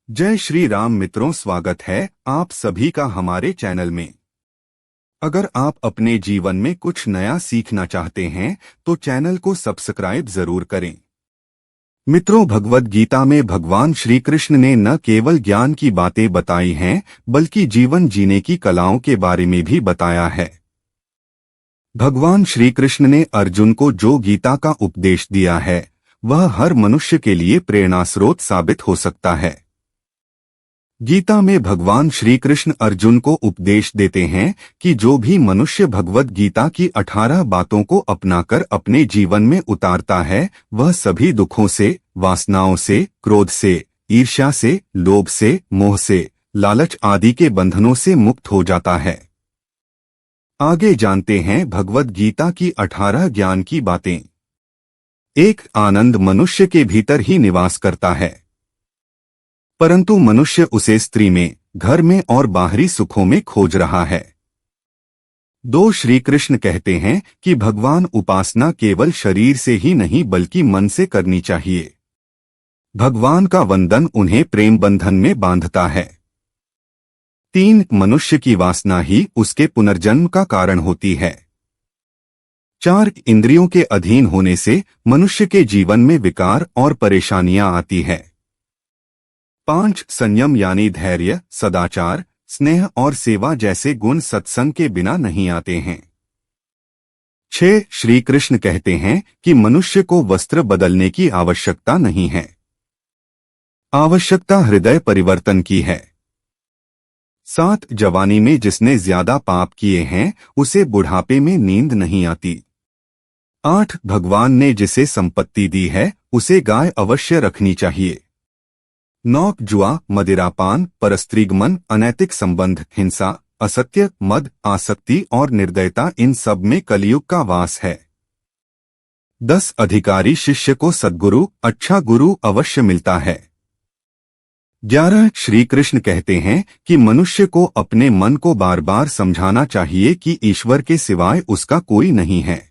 जय श्री राम मित्रों, स्वागत है आप सभी का हमारे चैनल में। अगर आप अपने जीवन में कुछ नया सीखना चाहते हैं तो चैनल को सब्सक्राइब जरूर करें। मित्रों, भगवद गीता में भगवान श्री कृष्ण ने न केवल ज्ञान की बातें बताई हैं बल्कि जीवन जीने की कलाओं के बारे में भी बताया है। भगवान श्री कृष्ण ने अर्जुन को जो गीता का उपदेश दिया है वह हर मनुष्य के लिए प्रेरणास्रोत साबित हो सकता है। गीता में भगवान श्री कृष्ण अर्जुन को उपदेश देते हैं कि जो भी मनुष्य भगवद गीता की 18 बातों को अपनाकर अपने जीवन में उतारता है वह सभी दुखों से, वासनाओं से, क्रोध से, ईर्ष्या से, लोभ से, मोह से, लालच आदि के बंधनों से मुक्त हो जाता है। आगे जानते हैं भगवद गीता की 18 ज्ञान की बातें। एक, आनंद मनुष्य के भीतर ही निवास करता है, परंतु मनुष्य उसे स्त्री में, घर में और बाहरी सुखों में खोज रहा है। 2, श्री कृष्ण कहते हैं कि भगवान उपासना केवल शरीर से ही नहीं बल्कि मन से करनी चाहिए। भगवान का वंदन उन्हें प्रेम बंधन में बांधता है। 3, मनुष्य की वासना ही उसके पुनर्जन्म का कारण होती है। 4, इंद्रियों के अधीन होने से मनुष्य के जीवन में विकार और परेशानियां आती है। 5, संयम यानी धैर्य, सदाचार, स्नेह और सेवा जैसे गुण सत्संग के बिना नहीं आते हैं। 6, श्री कृष्ण कहते हैं कि मनुष्य को वस्त्र बदलने की आवश्यकता नहीं है, आवश्यकता हृदय परिवर्तन की है। 7, जवानी में जिसने ज्यादा पाप किए हैं उसे बुढ़ापे में नींद नहीं आती। 8, भगवान ने जिसे संपत्ति दी है उसे गाय अवश्य रखनी चाहिए। 9, जुआ, मदिरापान, परस्त्रीगमन, अनैतिक संबंध, हिंसा, असत्य, मद, आसक्ति और निर्दयता इन सब में कलयुग का वास है। 10, अधिकारी शिष्य को सद्गुरु, अच्छा गुरु अवश्य मिलता है। 11, श्री कृष्ण कहते हैं कि मनुष्य को अपने मन को बार बार समझाना चाहिए कि ईश्वर के सिवाय उसका कोई नहीं है।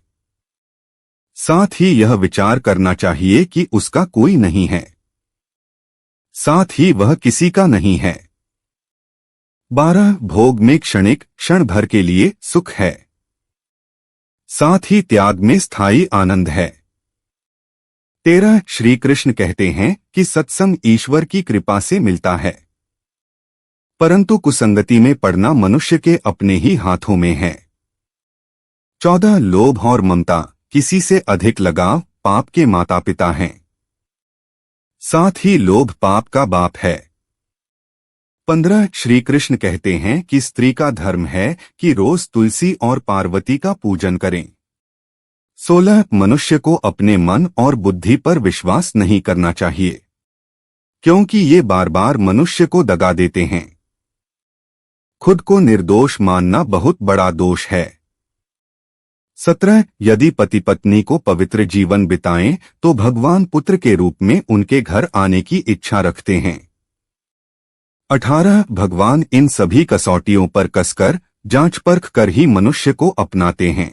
साथ ही यह विचार करना चाहिए कि उसका कोई नहीं है, साथ ही वह किसी का नहीं है। 12, भोग में क्षणिक, क्षण भर के लिए सुख है, साथ ही त्याग में स्थायी आनंद है। 13, श्री कृष्ण कहते हैं कि सत्संग ईश्वर की कृपा से मिलता है, परंतु कुसंगति में पड़ना मनुष्य के अपने ही हाथों में है। 14, लोभ और ममता, किसी से अधिक लगाव पाप के माता पिता हैं, साथ ही लोभ पाप का बाप है। 15, श्री कृष्ण कहते हैं कि स्त्री का धर्म है कि रोज तुलसी और पार्वती का पूजन करें। 16, मनुष्य को अपने मन और बुद्धि पर विश्वास नहीं करना चाहिए, क्योंकि ये बार बार मनुष्य को दगा देते हैं। खुद को निर्दोष मानना बहुत बड़ा दोष है। 17, यदि पति पत्नी को पवित्र जीवन बिताएं तो भगवान पुत्र के रूप में उनके घर आने की इच्छा रखते हैं। 18, भगवान इन सभी कसौटियों पर कसकर जांच परख कर ही मनुष्य को अपनाते हैं।